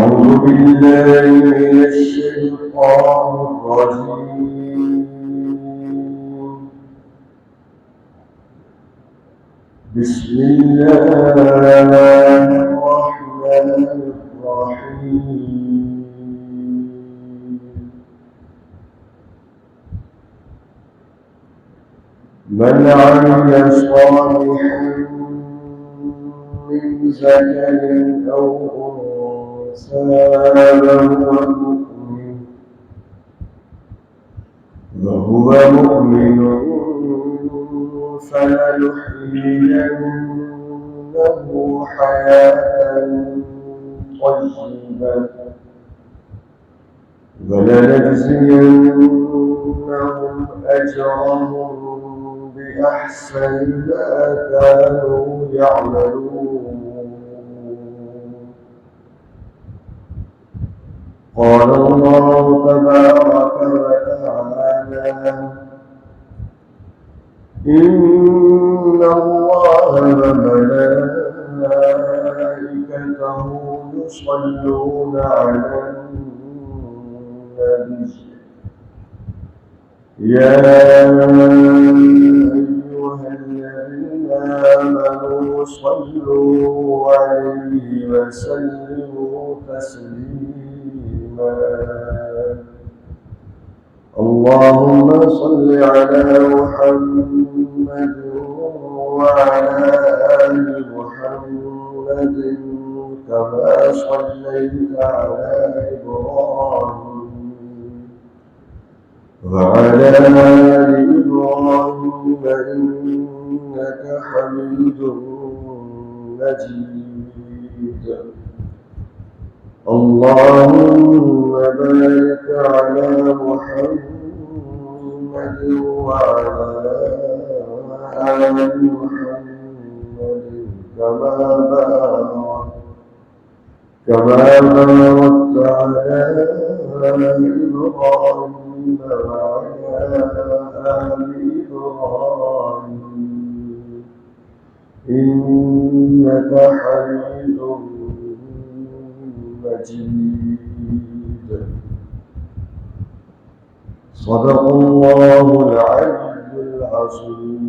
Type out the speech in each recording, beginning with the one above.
أعوذ بالله من الشيطان الرجيم. بسم الله الرحمن الرحيم. من عمل صالحا من ذكر أو أنثى وهو مؤمن فلنحيينه حياة طيبة ولنجزينهم أجرهم بأحسن ما كانوا يعملون. قال الله تبارك وتعالى: إن الله وملائكته يصلون على النبي يا أيها الذين آمنوا صلوا عليه وسلموا تسليما. اللهم صل على محمد وعلى آل محمد كما صليت على إبراهيم وعلى آل إبراهيم إنك حميد مجيد. اللهم بارك على محمد وعلى آل محمد كما باركت على إبراهيم وعلى آل إبراهيم إنك حميد مجيد. صدق الله العلي العظيم.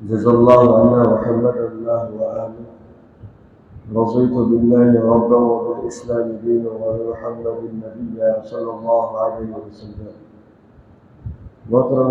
جزا الله عنا محمد الله وآله. رضيت بالله ربا وبالإسلام دينا وبمحمد نبيا صلى الله عليه وسلم. محترم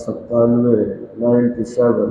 97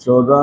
14,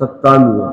97।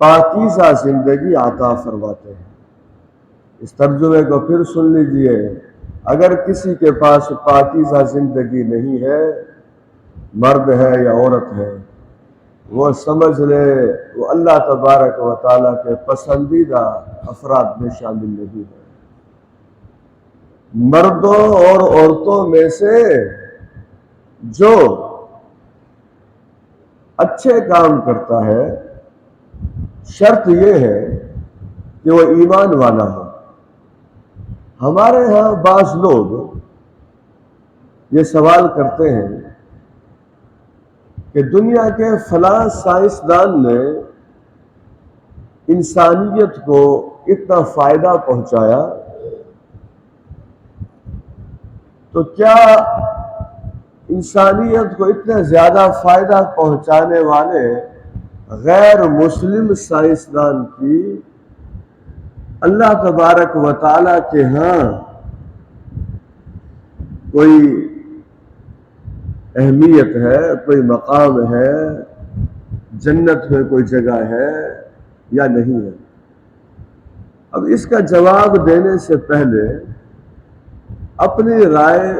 پاکیزہ زندگی عطا فرماتے ہیں۔ اس ترجمے کو پھر سن لیجئے، اگر کسی کے پاس پاکیزہ زندگی نہیں ہے، مرد ہے یا عورت ہے، وہ سمجھ لے وہ اللہ تبارک و تعالیٰ کے پسندیدہ افراد میں شامل نہیں ہے۔ مردوں اور عورتوں میں سے جو اچھے کام کرتا ہے، شرط یہ ہے کہ وہ ایمان والا ہو۔ ہمارے ہاں بعض لوگ یہ سوال کرتے ہیں کہ دنیا کے فلاں سائنسدان نے انسانیت کو اتنا فائدہ پہنچایا، تو کیا انسانیت کو اتنا زیادہ فائدہ پہنچانے والے غیر مسلم سائنسدان کی اللہ تبارک و تعالیٰ کے ہاں کوئی اہمیت ہے، کوئی مقام ہے، جنت میں کوئی جگہ ہے یا نہیں ہے؟ اب اس کا جواب دینے سے پہلے اپنی رائے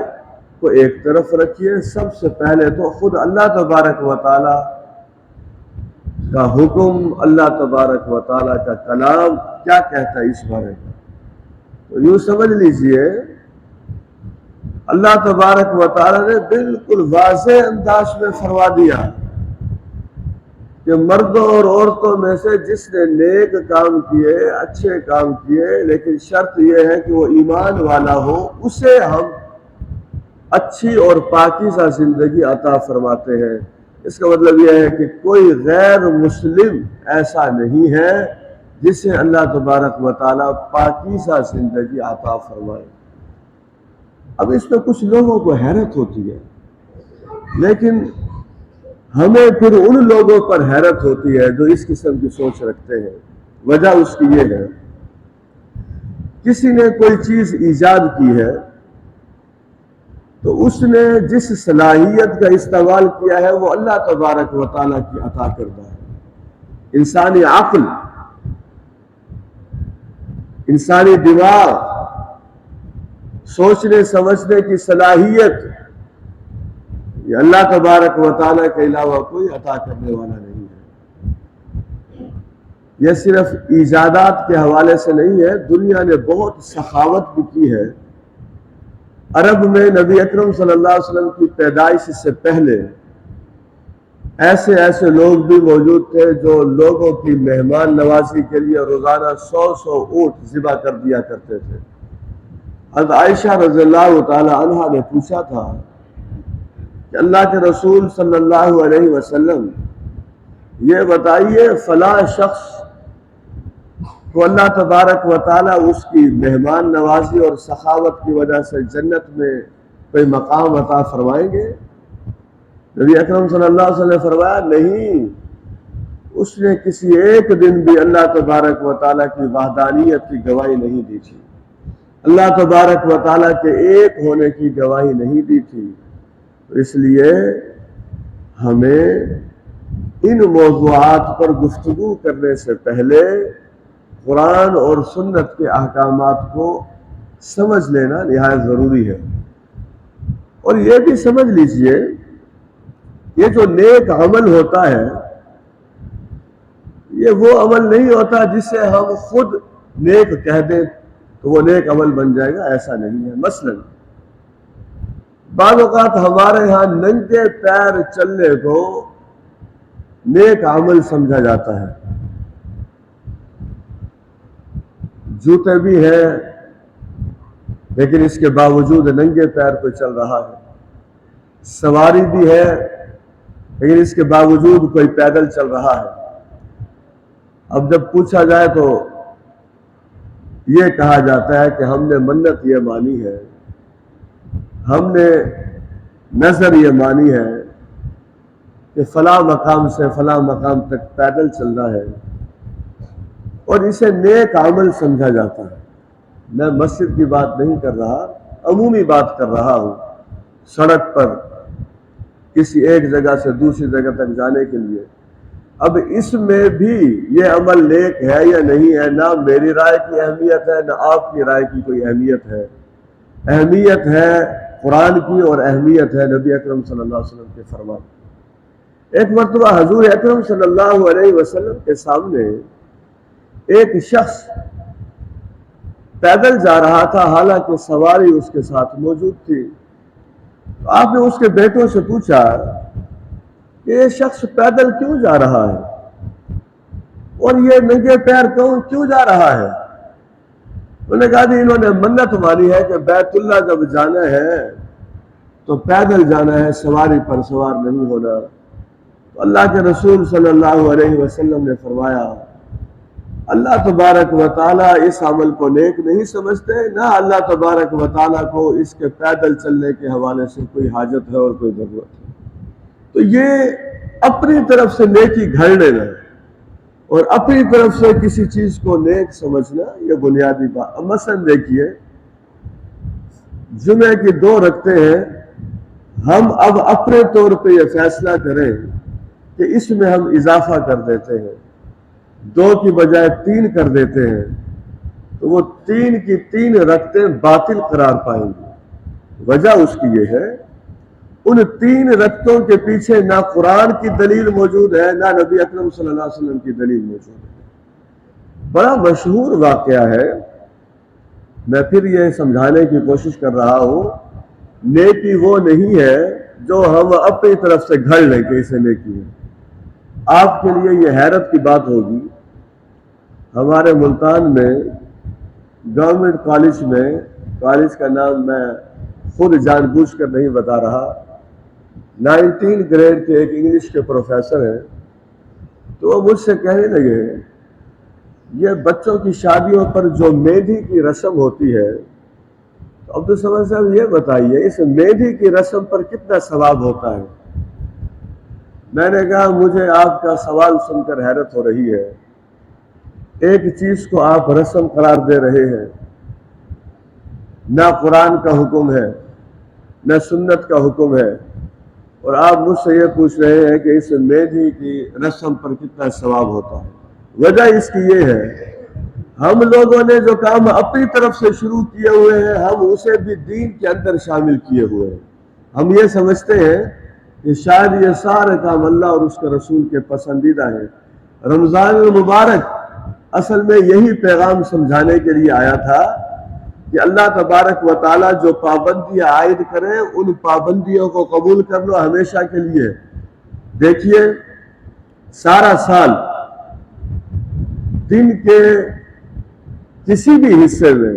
کو ایک طرف رکھیے۔ سب سے پہلے تو خود اللہ تبارک و تعالیٰ کا حکم، اللہ تبارک و تعالیٰ کا کلام کیا کہتا ہے اس بارے میں؟ تو یوں سمجھ لیجئے، اللہ تبارک و تعالیٰ نے بالکل واضح انداز میں فرما دیا کہ مردوں اور عورتوں میں سے جس نے نیک کام کیے، اچھے کام کیے، لیکن شرط یہ ہے کہ وہ ایمان والا ہو، اسے ہم اچھی اور پاکیزہ زندگی عطا فرماتے ہیں۔ اس کا مطلب یہ ہے کہ کوئی غیر مسلم ایسا نہیں ہے جسے اللہ تبارک و تعالیٰ پاکیزہ زندگی عطا فرمائے۔ اب اس میں کچھ لوگوں کو حیرت ہوتی ہے، لیکن ہمیں پھر ان لوگوں پر حیرت ہوتی ہے جو اس قسم کی سوچ رکھتے ہیں۔ وجہ اس کی یہ ہے، کسی نے کوئی چیز ایجاد کی ہے تو اس نے جس صلاحیت کا استعمال کیا ہے وہ اللہ تبارک و تعالیٰ کی عطا کردہ ہے۔ انسانی عقل، انسانی دماغ، سوچنے سمجھنے کی صلاحیت، یہ اللہ تبارک و تعالیٰ کے علاوہ کوئی عطا کرنے والا نہیں ہے۔ یہ صرف ایجادات کے حوالے سے نہیں ہے، دنیا نے بہت سخاوت بھی کی ہے۔ عرب میں نبی اکرم صلی اللہ علیہ وسلم کی پیدائش سے پہلے ایسے لوگ بھی موجود تھے جو لوگوں کی مہمان نوازی کے لیے روزانہ 100 اونٹ ذبح کر دیا کرتے تھے۔ حضرت عائشہ رضی اللہ تعالی عنہا نے پوچھا تھا کہ اللہ کے رسول صلی اللہ علیہ وسلم یہ بتائیے، فلاں شخص کو اللہ تبارک و تعالیٰ اس کی مہمان نوازی اور سخاوت کی وجہ سے جنت میں کوئی مقام عطا فرمائیں گے؟ نبی اکرم صلی اللہ علیہ وسلم نے فرمایا نہیں، اس نے کسی ایک دن بھی اللہ تبارک و تعالیٰ کی وحدانیت کی گواہی نہیں دی تھی، اللہ تبارک و تعالیٰ کے ایک ہونے کی گواہی نہیں دی تھی۔ اس لیے ہمیں ان موضوعات پر گفتگو کرنے سے پہلے قرآن اور سنت کے احکامات کو سمجھ لینا نہایت ضروری ہے۔ اور یہ بھی سمجھ لیجئے، یہ جو نیک عمل ہوتا ہے یہ وہ عمل نہیں ہوتا جسے ہم خود نیک کہہ دیں تو وہ نیک عمل بن جائے گا، ایسا نہیں ہے۔ مثلا بعض اوقات ہمارے ہاں ننگے پیر چلنے کو نیک عمل سمجھا جاتا ہے۔ جوتے بھی ہیں لیکن اس کے باوجود ننگے پیر پہ چل رہا ہے، سواری بھی ہے لیکن اس کے باوجود کوئی پیدل چل رہا ہے۔ اب جب پوچھا جائے تو یہ کہا جاتا ہے کہ ہم نے منت یہ مانی ہے، ہم نے نظر یہ مانی ہے کہ فلاں مقام سے فلاں مقام تک پیدل چلنا ہے، اور اسے نیک عمل سمجھا جاتا ہے۔ میں مسجد کی بات نہیں کر رہا، عمومی بات کر رہا ہوں۔ سڑک پر کسی ایک جگہ سے دوسری جگہ تک جانے کے لیے اب اس میں بھی یہ عمل نیک ہے یا نہیں ہے، نہ میری رائے کی اہمیت ہے نہ آپ کی رائے کی کوئی اہمیت ہے، اہمیت ہے قرآن کی اور اہمیت ہے نبی اکرم صلی اللہ علیہ وسلم کے فرمان۔ ایک مرتبہ حضور اکرم صلی اللہ علیہ وسلم کے سامنے ایک شخص پیدل جا رہا تھا، حالانکہ سواری اس کے ساتھ موجود تھی۔ تو آپ نے اس کے بیٹوں سے پوچھا کہ یہ شخص پیدل کیوں جا رہا ہے اور یہ ننگے پیر کیوں جا رہا ہے؟ انہوں نے کہا جی انہوں نے منت مانی ہے کہ بیت اللہ جب جانا ہے تو پیدل جانا ہے، سواری پر سوار نہیں ہونا۔ تو اللہ کے رسول صلی اللہ علیہ وسلم نے فرمایا اللہ تبارک و تعالیٰ اس عمل کو نیک نہیں سمجھتے، نہ اللہ تبارک و تعالیٰ کو اس کے پیدل چلنے کے حوالے سے کوئی حاجت ہے اور کوئی ضرورت ہے۔ تو یہ اپنی طرف سے نیکی گھڑ لینا اور اپنی طرف سے کسی چیز کو نیک سمجھنا، یہ بنیادی بات۔ مثلا دیکھیے جمعے کی 2 رکعتیں ہیں، ہم اب اپنے طور پہ یہ فیصلہ کریں کہ اس میں ہم اضافہ کر دیتے ہیں، 2 کی بجائے 3 کر دیتے ہیں، تو وہ 3 کی 3 رکعتیں باطل قرار پائیں گی۔ وجہ اس کی یہ ہے ان 3 رکعتوں کے پیچھے نہ قرآن کی دلیل موجود ہے نہ نبی اکرم صلی اللہ علیہ وسلم کی دلیل موجود ہے۔ بڑا مشہور واقعہ ہے، میں پھر یہ سمجھانے کی کوشش کر رہا ہوں، نیکی وہ نہیں ہے جو ہم اپنی طرف سے گھڑ لیں کہ اسے نیکی ہے۔ آپ کے لیے یہ حیرت کی بات ہوگی، ہمارے ملتان میں گورنمنٹ کالج میں، کالج کا نام میں خود جان بوجھ کر نہیں بتا رہا، 19 گریڈ کے ایک انگلش کے پروفیسر ہیں، تو وہ مجھ سے کہنے لگے یہ بچوں کی شادیوں پر جو مہندی کی رسم ہوتی ہے، تو عبدالصمد صاحب یہ بتائیے اس مہندی کی رسم پر کتنا ثواب ہوتا ہے؟ میں نے کہا مجھے آپ کا سوال سن کر حیرت ہو رہی ہے، ایک چیز کو آپ رسم قرار دے رہے ہیں، نہ قرآن کا حکم ہے نہ سنت کا حکم ہے، اور آپ مجھ سے یہ پوچھ رہے ہیں کہ اس مہندی کی رسم پر کتنا ثواب ہوتا ہے۔ وجہ اس کی یہ ہے ہم لوگوں نے جو کام اپنی طرف سے شروع کیے ہوئے ہیں ہم اسے بھی دین کے اندر شامل کیے ہوئے ہیں۔ ہم یہ سمجھتے ہیں کہ شاید یہ سارے کام اللہ اور اس کے رسول کے پسندیدہ ہیں۔ رمضان المبارک اصل میں یہی پیغام سمجھانے کے لیے آیا تھا کہ اللہ تبارک و تعالیٰ جو پابندیاں عائد کریں ان پابندیوں کو قبول کر لو ہمیشہ کے لیے۔ دیکھیے سارا سال دن کے کسی بھی حصے میں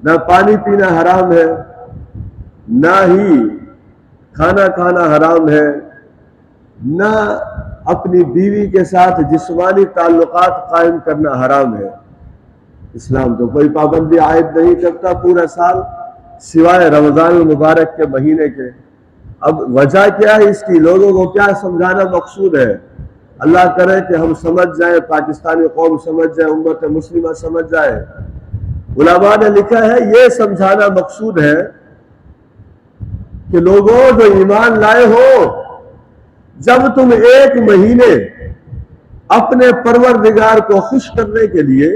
نہ پانی پینا حرام ہے، نہ ہی کھانا کھانا حرام ہے، نہ اپنی بیوی کے ساتھ جسمانی تعلقات قائم کرنا حرام ہے۔ اسلام تو کوئی پابندی عائد نہیں کرتا پورا سال سوائے رمضان المبارک کے مہینے کے۔ اب وجہ کیا ہے اس کی، لوگوں کو کیا سمجھانا مقصود ہے؟ اللہ کرے کہ ہم سمجھ جائیں، پاکستانی قوم سمجھ جائے، امت مسلمہ سمجھ جائے۔ علماء نے لکھا ہے یہ سمجھانا مقصود ہے کہ لوگوں جو ایمان لائے ہو، جب تم ایک مہینے اپنے پروردگار کو خوش کرنے کے لیے،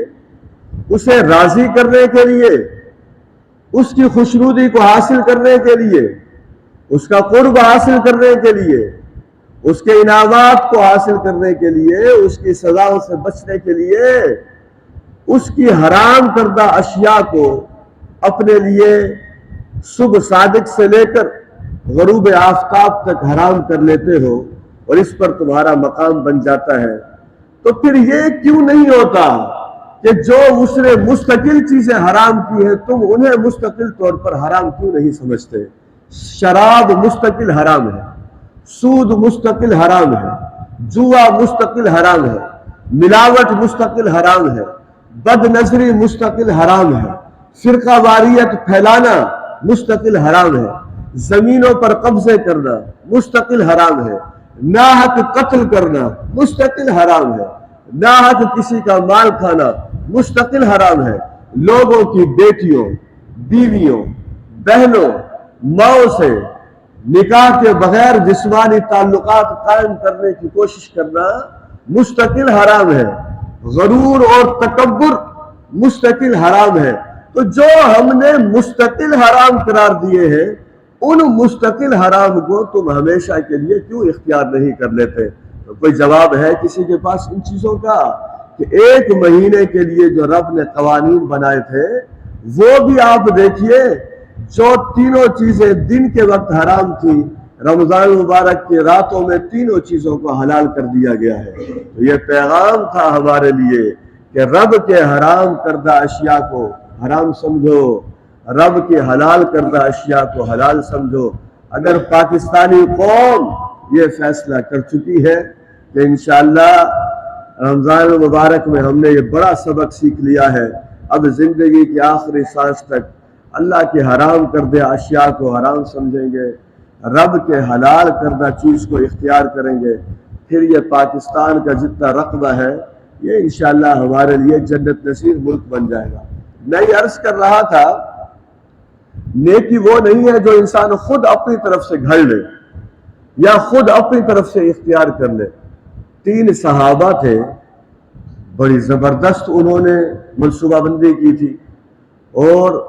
اسے راضی کرنے کے لیے، اس کی خوشنودی کو حاصل کرنے کے لیے، اس کا قرب حاصل کرنے کے لیے، اس کے انعامات کو حاصل کرنے کے لیے، اس کی سزاؤں سے بچنے کے لیے، اس کی حرام کردہ اشیاء کو اپنے لیے صبح صادق سے لے کر غروب آفتاب تک حرام کر لیتے ہو اور اس پر تمہارا مقام بن جاتا ہے، تو پھر یہ کیوں نہیں ہوتا کہ جو اس نے مستقل چیزیں حرام کی ہیں تم انہیں مستقل طور پر حرام کیوں نہیں سمجھتے؟ شراب مستقل حرام ہے، سود مستقل حرام ہے، جوا مستقل حرام ہے، ملاوٹ مستقل حرام ہے، بد نظری مستقل حرام ہے، فرقہ واریت پھیلانا مستقل حرام ہے، زمینوں پر قبضے کرنا مستقل حرام ہے، ناحق قتل کرنا مستقل حرام ہے، ناحق کسی کا مال کھانا مستقل حرام ہے، لوگوں کی بیٹیوں، بیویوں، بہنوں، ماؤں سے نکاح کے بغیر جسمانی تعلقات قائم کرنے کی کوشش کرنا مستقل حرام ہے، غرور اور تکبر مستقل حرام ہے۔ تو جو ہم نے مستقل حرام قرار دیے ہیں ان مستقل حرام کو تم ہمیشہ کے لیے کیوں اختیار نہیں کر لیتے؟ تو کوئی جواب ہے کسی کے پاس ان چیزوں کا؟ کہ ایک مہینے کے لیے جو رب نے قوانین بنائے تھے وہ بھی آپ دیکھیے، جو تینوں چیزیں دن کے وقت حرام تھی، رمضان مبارک کی راتوں میں تینوں چیزوں کو حلال کر دیا گیا ہے۔ تو یہ پیغام تھا ہمارے لیے کہ رب کے حرام کردہ اشیاء کو حرام سمجھو، رب کے حلال کردہ اشیاء کو حلال سمجھو۔ اگر پاکستانی قوم یہ فیصلہ کر چکی ہے کہ انشاءاللہ رمضان المبارک میں ہم نے یہ بڑا سبق سیکھ لیا ہے، اب زندگی کی آخری سانس تک اللہ کے حرام کردہ اشیاء کو حرام سمجھیں گے، رب کے حلال کردہ چیز کو اختیار کریں گے، پھر یہ پاکستان کا جتنا رقبہ ہے یہ انشاءاللہ ہمارے لیے جنت نصیب ملک بن جائے گا۔ میں یہ عرض کر رہا تھا، نیکی وہ نہیں ہے جو انسان خود اپنی طرف سے گھڑ لے یا خود اپنی طرف سے اختیار کر لے۔ 3 صحابہ تھے، بڑی زبردست انہوں نے منصوبہ بندی کی تھی، اور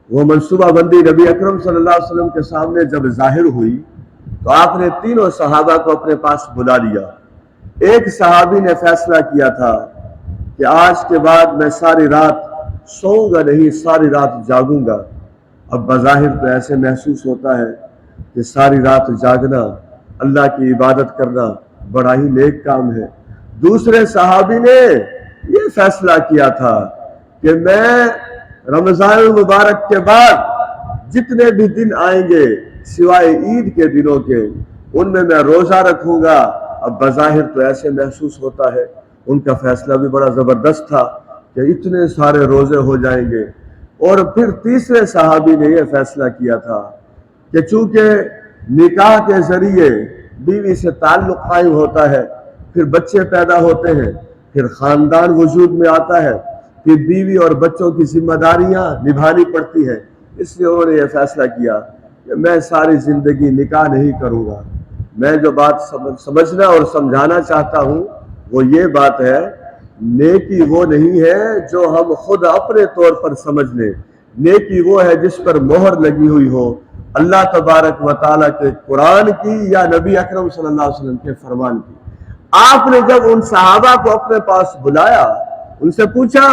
وہ منصوبہ بندی نبی اکرم صلی اللہ علیہ وسلم کے سامنے جب ظاہر ہوئی تو آپ نے تینوں صحابہ کو اپنے پاس بلا لیا۔ ایک صحابی نے فیصلہ کیا تھا کہ آج کے بعد میں ساری رات سوؤں گا نہیں، ساری رات جاگوں گا۔ اب بظاہر تو ایسے محسوس ہوتا ہے کہ ساری رات جاگنا، اللہ کی عبادت کرنا بڑا ہی نیک کام ہے۔ دوسرے صحابی نے یہ فیصلہ کیا تھا کہ میں رمضان المبارک کے بعد جتنے بھی دن آئیں گے سوائے عید کے دنوں کے ان میں روزہ رکھوں گا۔ اب بظاہر تو ایسے محسوس ہوتا ہے، ان کا فیصلہ بھی بڑا زبردست تھا کہ اتنے سارے روزے ہو جائیں گے۔ اور پھر تیسرے صحابی نے یہ فیصلہ کیا تھا کہ چونکہ نکاح کے ذریعے بیوی سے تعلق قائم ہوتا ہے، پھر بچے پیدا ہوتے ہیں، پھر خاندان وجود میں آتا ہے، پھر بیوی اور بچوں کی ذمہ داریاں نبھانی پڑتی ہیں، اس لیے انہوں نے یہ فیصلہ کیا کہ میں ساری زندگی نکاح نہیں کروں گا۔ میں جو بات سمجھنا اور سمجھانا چاہتا ہوں وہ یہ بات ہے، نیکی وہ نہیں ہے جو ہم خود اپنے طور پر سمجھ لیں، نیکی وہ ہے جس پر مہر لگی ہوئی ہو اللہ تبارک و تعالیٰ کے قرآن کی یا نبی اکرم صلی اللہ علیہ وسلم کے فرمان کی۔ آپ نے جب ان صحابہ کو اپنے پاس بلایا، ان سے پوچھا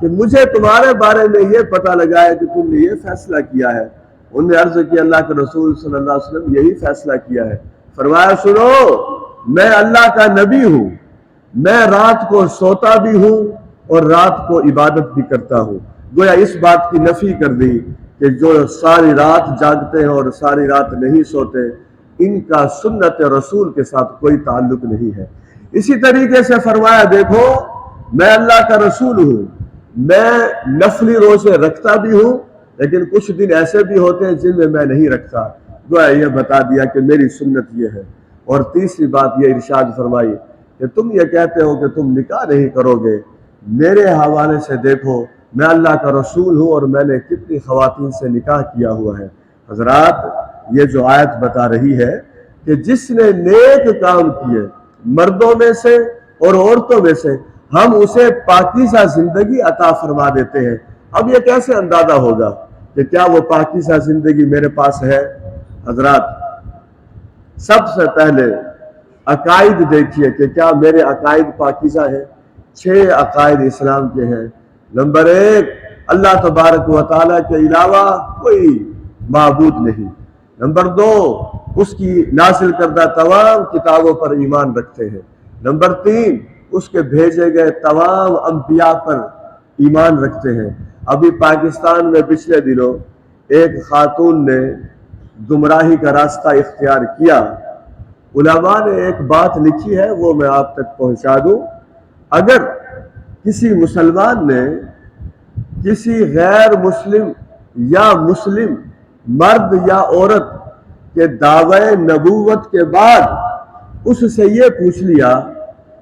کہ مجھے تمہارے بارے میں یہ پتہ لگا ہے کہ تم نے یہ فیصلہ کیا ہے۔ انہوں نے عرض کیا اللہ کے رسول صلی اللہ علیہ وسلم یہی فیصلہ کیا ہے۔ فرمایا سنو، میں اللہ کا نبی ہوں، میں رات کو سوتا بھی ہوں اور رات کو عبادت بھی کرتا ہوں۔ گویا اس بات کی نفی کر دی کہ جو ساری رات جاگتے ہیں اور ساری رات نہیں سوتے ان کا سنت رسول کے ساتھ کوئی تعلق نہیں ہے۔ اسی طریقے سے فرمایا دیکھو میں اللہ کا رسول ہوں، میں نفلی روزے رکھتا بھی ہوں لیکن کچھ دن ایسے بھی ہوتے ہیں جن میں میں نہیں رکھتا۔ گویا یہ بتا دیا کہ میری سنت یہ ہے۔ اور تیسری بات یہ ارشاد فرمائی کہ تم یہ کہتے ہو کہ تم نکاح نہیں کرو گے، میرے حوالے سے دیکھو میں اللہ کا رسول ہوں اور میں نے کتنی خواتین سے نکاح کیا ہوا ہے۔ حضرات یہ جو آیت بتا رہی ہے کہ جس نے نیک کام کیے مردوں میں سے اور عورتوں میں سے ہم اسے پاکیزہ زندگی عطا فرما دیتے ہیں۔ اب یہ کیسے اندازہ ہوگا کہ کیا وہ پاکیزہ زندگی میرے پاس ہے؟ حضرات سب سے پہلے عقائد دیکھیے کہ کیا میرے عقائد پاکیزہ ہیں۔ 6 عقائد اسلام کے ہیں۔ نمبر 1، اللہ تبارک و تعالیٰ کے علاوہ کوئی معبود نہیں۔ نمبر 2، اس کی نازل کردہ تمام کتابوں پر ایمان رکھتے ہیں۔ نمبر 3، اس کے بھیجے گئے تمام انبیاء پر ایمان رکھتے ہیں۔ ابھی پاکستان میں پچھلے دنوں ایک خاتون نے گمراہی کا راستہ اختیار کیا، علماء نے ایک بات لکھی ہے وہ میں آپ تک پہنچا دوں۔ اگر کسی مسلمان نے کسی غیر مسلم یا مسلم مرد یا عورت کے دعوی نبوت کے بعد اس سے یہ پوچھ لیا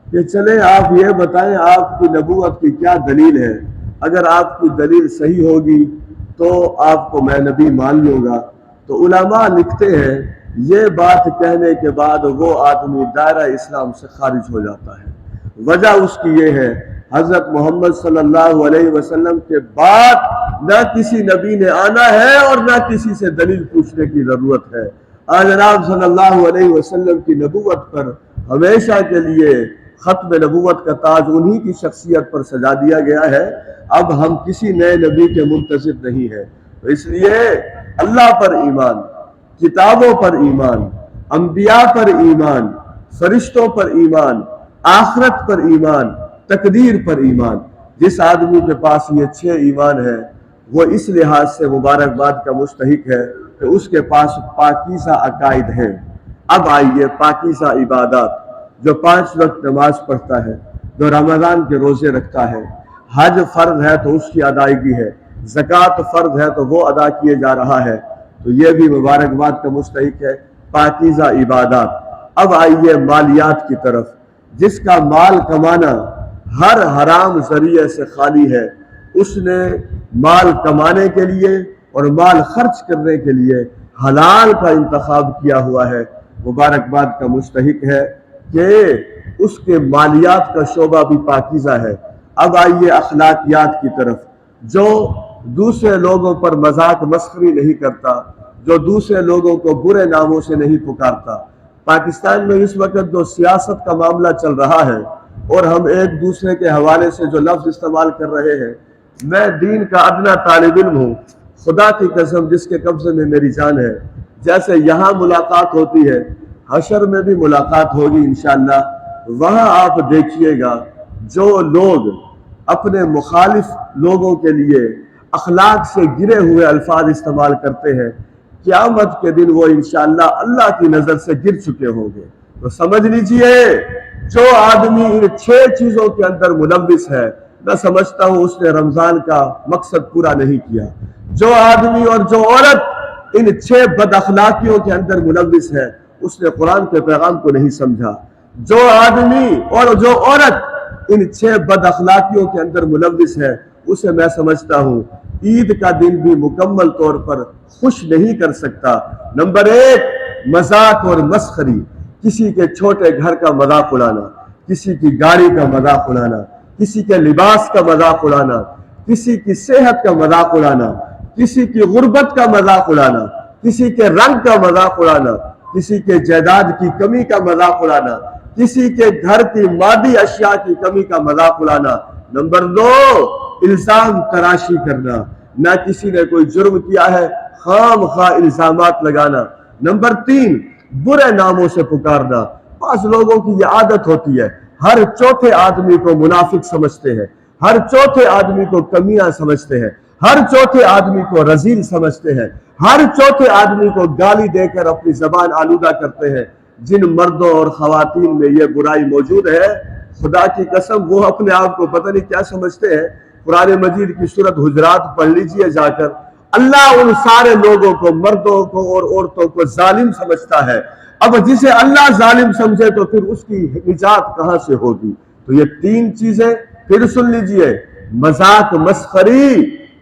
کہ چلیں آپ یہ بتائیں آپ کی نبوت کی کیا دلیل ہے، اگر آپ کی دلیل صحیح ہوگی تو آپ کو میں نبی مان لوں گا، تو علماء لکھتے ہیں یہ بات کہنے کے بعد وہ آدمی دائرہ اسلام سے خارج ہو جاتا ہے۔ وجہ اس کی یہ ہے، حضرت محمد صلی اللہ علیہ وسلم کے بعد نہ کسی نبی نے آنا ہے اور نہ کسی سے دلیل پوچھنے کی ضرورت ہے۔ جناب صلی اللہ علیہ وسلم کی نبوت پر ہمیشہ کے لیے ختم نبوت کا تاج انہی کی شخصیت پر سجا دیا گیا ہے۔ اب ہم کسی نئے نبی کے منتظر نہیں ہیں، تو اس لیے اللہ پر ایمان، کتابوں پر ایمان، انبیاء پر ایمان، فرشتوں پر ایمان، آخرت پر ایمان، تقدیر پر ایمان۔ جس آدمی کے پاس یہ 6 ایمان ہے وہ اس لحاظ سے مبارکباد کا مستحق ہے کہ اس کے پاس پاکیزہ عقائد ہیں۔ اب آئیے پاکیزہ عبادات، جو 5 وقت نماز پڑھتا ہے، جو رمضان کے روزے رکھتا ہے، حج فرض ہے تو اس کی ادائیگی ہے، زکوٰۃ فرض ہے تو وہ ادا کیے جا رہا ہے، تو یہ بھی مبارکباد کا مستحق ہے، پاکیزہ عبادات۔ اب آئیے مالیات کی طرف، جس کا مال کمانا ہر حرام ذریعے سے خالی ہے، اس نے مال کمانے کے لیے اور مال خرچ کرنے کے لیے حلال کا انتخاب کیا ہوا ہے، مبارکباد کا مستحق ہے کہ اس کے مالیات کا شعبہ بھی پاکیزہ ہے۔ اب آئیے اخلاقیات کی طرف، جو دوسرے لوگوں پر مذاق مسخری نہیں کرتا، جو دوسرے لوگوں کو برے ناموں سے نہیں پکارتا۔ پاکستان میں اس وقت جو سیاست کا معاملہ چل رہا ہے اور ہم ایک دوسرے کے حوالے سے جو لفظ استعمال کر رہے ہیں، میں دین کا ادنا طالب علم ہوں، خدا کی قسم جس کے قبضے میں میری جان ہے، جیسے یہاں ملاقات ہوتی ہے حشر میں بھی ملاقات ہوگی انشاءاللہ۔ وہاں آپ دیکھیے گا جو لوگ اپنے مخالف لوگوں کے لیے اخلاق سے گرے ہوئے الفاظ استعمال کرتے ہیں، قیامت کے دن وہ انشاءاللہ اللہ کی نظر سے گر چکے ہوں گے۔ تو سمجھ لیجئے جو آدمی ان 6 چیزوں کے اندر ملوث ہے، میں سمجھتا ہوں اس نے رمضان کا مقصد پورا نہیں کیا۔ جو آدمی اور جو عورت ان 6 بد اخلاقیوں کے اندر ملوث ہے، اس نے قرآن کے پیغام کو نہیں سمجھا۔ جو آدمی اور جو عورت ان 6 بد اخلاقیوں کے اندر ملوث ہے، اسے میں سمجھتا ہوں عید کا دن بھی مکمل طور پر خوش نہیں کر سکتا۔ نمبر 1، مذاق اور مسخری، کسی کے چھوٹے گھر کا مذاق اڑانا، کسی کی گاڑی کا مذاق اڑانا، کسی کے لباس کا مذاق اڑانا، کسی کی صحت کا مذاق اڑانا، کسی کی غربت کا مذاق اڑانا، کسی کے رنگ کا مذاق اڑانا، کسی کے جائیداد کی کمی کا مذاق اڑانا، کسی کے گھر کی مادی اشیاء کی کمی کا مذاق اڑانا۔ نمبر 2، الزام تراشی کرنا، نہ کسی نے کوئی جرم کیا ہے خام خواہ الزامات لگانا۔ نمبر 3، برے ناموں سے پکارنا۔ بعض لوگوں کی یہ عادت ہوتی ہے، ہر چوتھے آدمی کو منافق سمجھتے ہیں، ہر چوتھے آدمی کو کمیاں سمجھتے ہیں، ہر چوتھے آدمی کو رذیل سمجھتے ہیں، ہر چوتھے آدمی کو گالی دے کر اپنی زبان آلودہ کرتے ہیں۔ جن مردوں اور خواتین میں یہ برائی موجود ہے، خدا کی قسم وہ اپنے آپ کو پتہ نہیں کیا سمجھتے ہیں۔ قرآن مجید کی سورۃ حجرات پڑھ لیجئے جا کر، اللہ ان سارے لوگوں کو، مردوں کو اور عورتوں کو ظالم سمجھتا ہے۔ اب جسے اللہ ظالم سمجھے تو پھر اس کی نجات کہاں سے ہوگی؟ تو یہ 3 چیزیں پھر سن لیجئے، مذاق مسخری،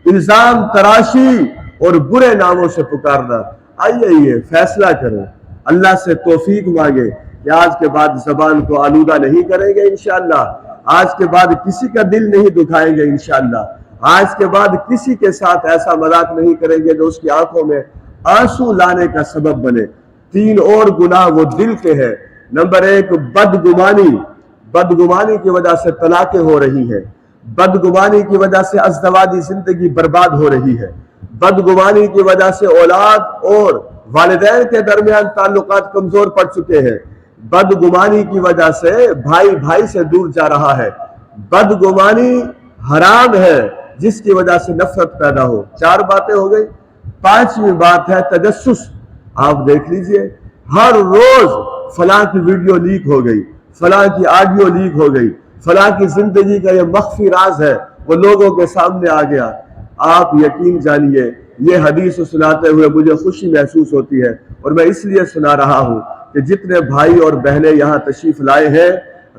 الزام تراشی اور برے ناموں سے پکارنا۔ آئیے یہ فیصلہ کریں، اللہ سے توفیق مانگے کہ آج کے بعد زبان کو آلودہ نہیں کریں گے انشاءاللہ، آج کے بعد کسی کا دل نہیں دکھائیں گے انشاءاللہ، آج کے بعد کسی کے ساتھ ایسا مذاق نہیں کریں گے جو اس کی آنکھوں میں آنسو لانے کا سبب بنے۔ 3 اور گناہ وہ دل کے ہیں۔ نمبر 1، بدگمانی، بدگمانی کی وجہ سے طلاقیں ہو رہی ہیں، بدگمانی کی وجہ سے ازدواجی زندگی برباد ہو رہی ہے، بدگمانی کی وجہ سے اولاد اور والدین کے درمیان تعلقات کمزور پڑ چکے ہیں، بدگمانی کی وجہ سے بھائی بھائی سے دور جا رہا ہے، بدگمانی حرام ہے جس کی وجہ سے نفرت پیدا ہو۔ 4 باتیں ہو گئی۔ 5ویں بات ہے تجسس۔ آپ دیکھ لیجئے ہر روز فلاں کی ویڈیو لیک ہو گئی، فلاں کی آڈیو لیک ہو گئی، فلاں کی زندگی کا یہ مخفی راز ہے وہ لوگوں کے سامنے آ گیا۔ آپ یقین جانیے یہ حدیث سناتے ہوئے مجھے خوشی محسوس ہوتی ہے، اور میں اس لیے سنا رہا ہوں کہ جتنے بھائی اور بہنیں یہاں تشریف لائے ہیں،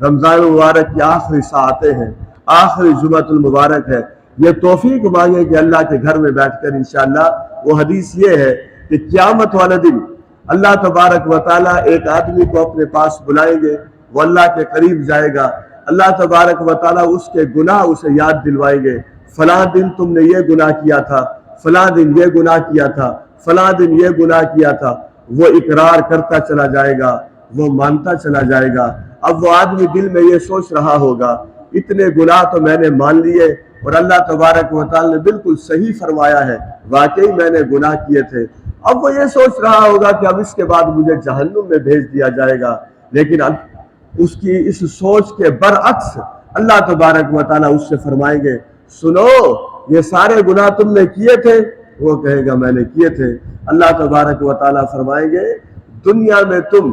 رمضان المبارک کی آخری ساعتیں ہیں، آخری جمعۃ المبارک ہے، یہ توفیق مانگے کہ اللہ کے گھر میں بیٹھ کر انشاءاللہ وہ حدیث یہ ہے کہ قیامت والے دن اللہ تبارک و تعالیٰ ایک آدمی کو اپنے پاس بلائیں گے، وہ اللہ کے قریب جائے گا، اللہ تبارک و تعالیٰ اس کے گناہ اسے یاد دلوائیں گے، فلاں دن تم نے یہ گناہ کیا تھا، فلاں دن یہ گناہ کیا تھا، فلاں دن یہ گناہ کیا تھا۔ وہ اقرار کرتا چلا جائے گا، وہ مانتا چلا جائے گا۔ اب وہ آدمی دل میں یہ سوچ رہا ہوگا اتنے گناہ تو میں نے مان لیے، اور اللہ تبارک و تعالی نے بالکل صحیح فرمایا ہے، واقعی میں نے گناہ کیے تھے۔ اب وہ یہ سوچ رہا ہوگا کہ اب اس کے بعد مجھے جہنم میں بھیج دیا جائے گا، لیکن اس کی اس سوچ کے برعکس اللہ تبارک و تعالی اس سے فرمائیں گے، سنو یہ سارے گناہ تم نے کیے تھے؟ وہ کہے گا میں نے کیے تھے۔ اللہ تبارک و تعالی فرمائیں گے، دنیا میں تم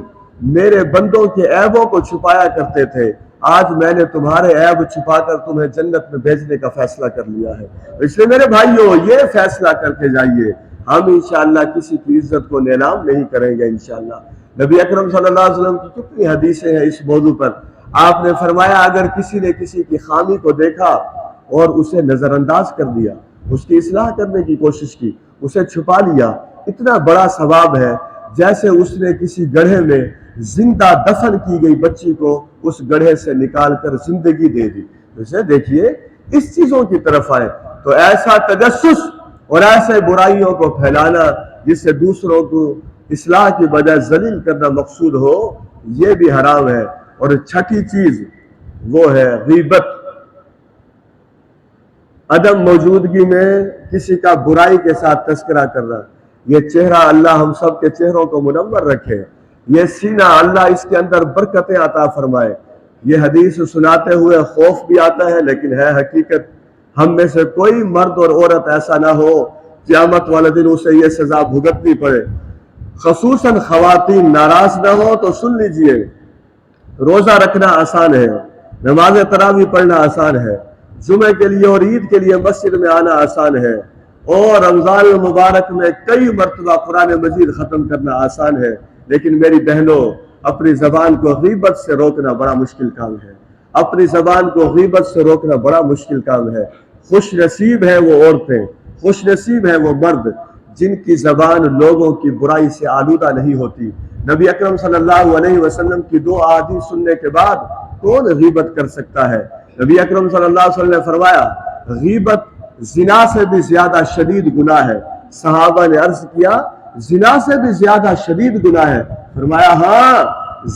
میرے بندوں کے عیبوں کو چھپایا کرتے تھے، آج میں نے تمہارے عیب چھپا کر تمہیں جنت میں بھیجنے کا فیصلہ کر لیا ہے۔ اس لیے میرے بھائیوں یہ فیصلہ کر کے جائیے، ہم انشاءاللہ کسی کی عزت کو نیلام نہیں کریں گے انشاءاللہ۔ نبی اکرم صلی اللہ علیہ وسلم کی کتنی حدیثیں ہیں اس موضوع پر۔ آپ نے فرمایا اگر کسی نے کسی کی خامی کو دیکھا اور اسے نظر انداز کر دیا، اس کی اصلاح کرنے کی کوشش کی، اسے چھپا لیا، اتنا بڑا ثواب ہے جیسے اس نے کسی گڑھے میں زندہ دفن کی گئی بچی کو اس گڑھے سے نکال کر زندگی دے دی۔ اسے دیکھیے اس چیزوں کی طرف آئے تو ایسا تجسس اور ایسے برائیوں کو پھیلانا جس سے دوسروں کو اصلاح کی بجائے ذلیل کرنا مقصود ہو، یہ بھی حرام ہے۔ اور چھٹی چیز وہ ہے غیبت، عدم موجودگی میں کسی کا برائی کے ساتھ تذکرہ کرنا۔ یہ چہرہ اللہ ہم سب کے چہروں کو منور رکھے، یہ سینہ اللہ اس کے اندر برکتیں عطا فرمائے۔ یہ حدیث سناتے ہوئے خوف بھی آتا ہے لیکن ہے حقیقت۔ ہم میں سے کوئی مرد اور عورت ایسا نہ ہو قیامت والے دن اسے یہ سزا بھگتنی پڑے۔ خصوصاً خواتین ناراض نہ ہو تو سن لیجئے، روزہ رکھنا آسان ہے، نماز تراویح پڑھنا آسان ہے، جمعے کے لیے اور عید کے لیے مسجد میں آنا آسان ہے، اور رمضان المبارک میں کئی مرتبہ قرآن مجید ختم کرنا آسان ہے، لیکن میری بہنوں اپنی زبان کو غیبت سے روکنا بڑا مشکل کام ہے۔ اپنی زبان کو غیبت سے روکنا بڑا مشکل کام ہے۔ خوش نصیب ہے وہ عورتیں، خوش نصیب ہے وہ مرد جن کی زبان لوگوں کی برائی سے آلودہ نہیں ہوتی۔ نبی اکرم صلی اللہ علیہ وسلم کی دو احادیث سننے کے بعد کون غیبت کر سکتا ہے؟ نبی اکرم صلی اللہ علیہ وسلم نے فرمایا غیبت زنا سے بھی زیادہ شدید گناہ ہے۔ صحابہ نے عرض کیا زنا سے بھی زیادہ شدید گناہ ہے؟ فرمایا ہاں،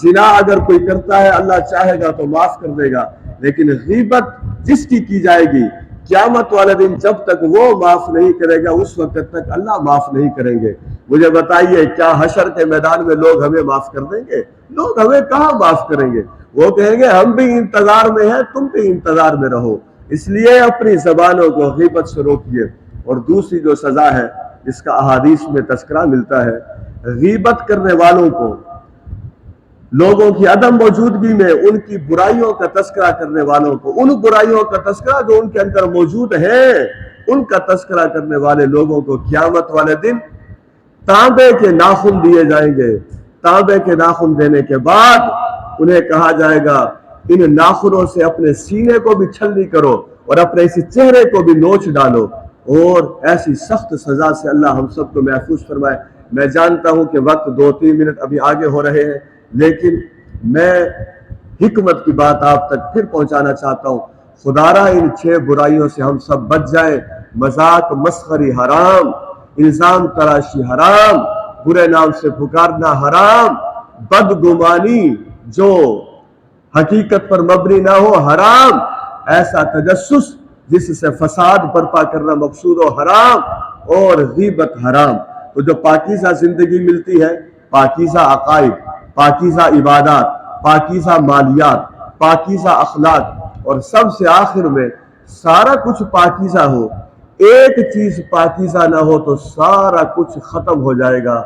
زنا اگر کوئی کرتا ہے اللہ چاہے گا تو معاف کر دے گا، لیکن غیبت جس کی جائے گی قیامت والے دن جب تک وہ معاف نہیں کرے گا اس وقت تک اللہ معاف نہیں کریں گے۔ مجھے بتائیے کیا حشر کے میدان میں لوگ ہمیں معاف کر دیں گے؟ لوگ ہمیں کہاں معاف کریں گے؟ وہ کہیں گے ہم بھی انتظار میں ہیں، تم بھی انتظار میں رہو۔ اس لیے اپنی زبانوں کو غیبت سے روکیے۔ اور دوسری جو سزا ہے جس کا احادیث میں تذکرہ ملتا ہے، غیبت کرنے والوں کو لوگوں کی عدم موجودگی میں ان کی برائیوں کا تذکرہ کرنے والوں کو، ان برائیوں کا تذکرہ جو ان کے اندر موجود ہیں ان کا تذکرہ کرنے والے لوگوں کو قیامت والے دن تانبے کے ناخن دیے جائیں گے۔ تانبے کے ناخن دینے کے بعد انہیں کہا جائے گا ان ناخنوں سے اپنے سینے کو بھی چھلنی کرو اور اپنے اسی چہرے کو بھی نوچ ڈالو، اور ایسی سخت سزا سے اللہ ہم سب کو محفوظ فرمائے۔ میں جانتا ہوں کہ وقت 2-3 منٹ ابھی آگے ہو رہے ہیں، لیکن میں حکمت کی بات آپ تک پھر پہنچانا چاہتا ہوں۔ خدارا ان 6 برائیوں سے ہم سب بچ جائیں۔ مذاق مسخری حرام، الزام تراشی حرام، برے نام سے پکارنا حرام، بدگمانی جو حقیقت پر مبنی نہ ہو حرام، ایسا تجسس جس سے فساد برپا کرنا مقصود ہو حرام، اور غیبت حرام۔ تو جو پاکیزہ زندگی ملتی ہے، پاکیزہ عقائد، پاکیزہ عبادات، پاکیزہ مالیات، پاکیزہ اخلاق، اور سب سے آخر میں سارا کچھ پاکیزہ ہو، ایک چیز پاکیزہ نہ ہو تو سارا کچھ ختم ہو جائے گا۔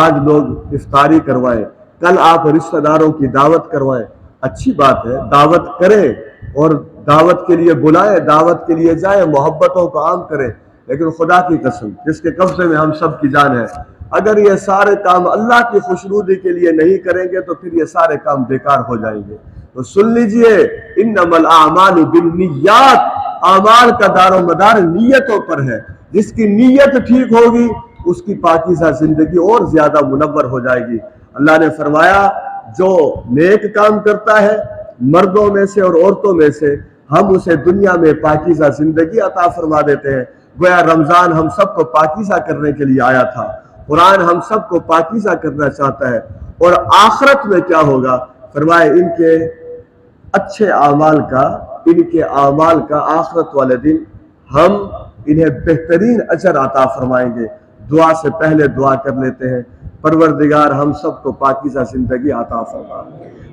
آج لوگ افطاری کروائیں، کل آپ رشتہ داروں کی دعوت کروائیں، اچھی بات ہے، دعوت کریں اور دعوت کے لیے بلائیں، دعوت کے لیے جائیں، محبتوں کو عام کریں، لیکن خدا کی قسم جس کے قبضے میں ہم سب کی جان ہے، اگر یہ سارے کام اللہ کی خوشنودی کے لیے نہیں کریں گے تو پھر یہ سارے کام بیکار ہو جائیں گے۔ تو سن لیجئے انما الاعمال بالنیات، اعمال کا دار و مدار نیتوں پر ہے۔ جس کی نیت ٹھیک ہوگی اس کی پاکیزہ زندگی اور زیادہ منور ہو جائے گی۔ اللہ نے فرمایا جو نیک کام کرتا ہے مردوں میں سے اور عورتوں میں سے، ہم اسے دنیا میں پاکیزہ زندگی عطا فرما دیتے ہیں۔ گویا رمضان ہم سب کو پاکیزہ کرنے کے لیے آیا تھا، قرآن ہم سب کو پاکیزہ کرنا چاہتا ہے۔ اور آخرت میں کیا ہوگا؟ فرمائے ان کے اچھے اعمال کا آخرت والے دن ہم انہیں بہترین اجر عطا فرمائیں گے۔ دعا سے پہلے دعا کر لیتے ہیں، پروردگار ہم سب کو پاکیزہ زندگی عطا فرما۔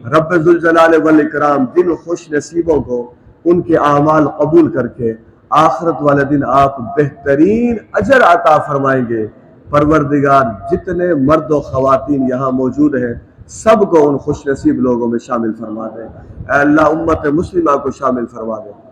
رب ذوالجلال والاکرام جن خوش نصیبوں کو ان کے اعمال قبول کر کے آخرت والے دن آپ بہترین اجر عطا فرمائیں گے، پروردگار جتنے مرد و خواتین یہاں موجود ہیں سب کو ان خوش نصیب لوگوں میں شامل فرما دے۔ اے اللہ امت مسلمہ کو شامل فرما دے۔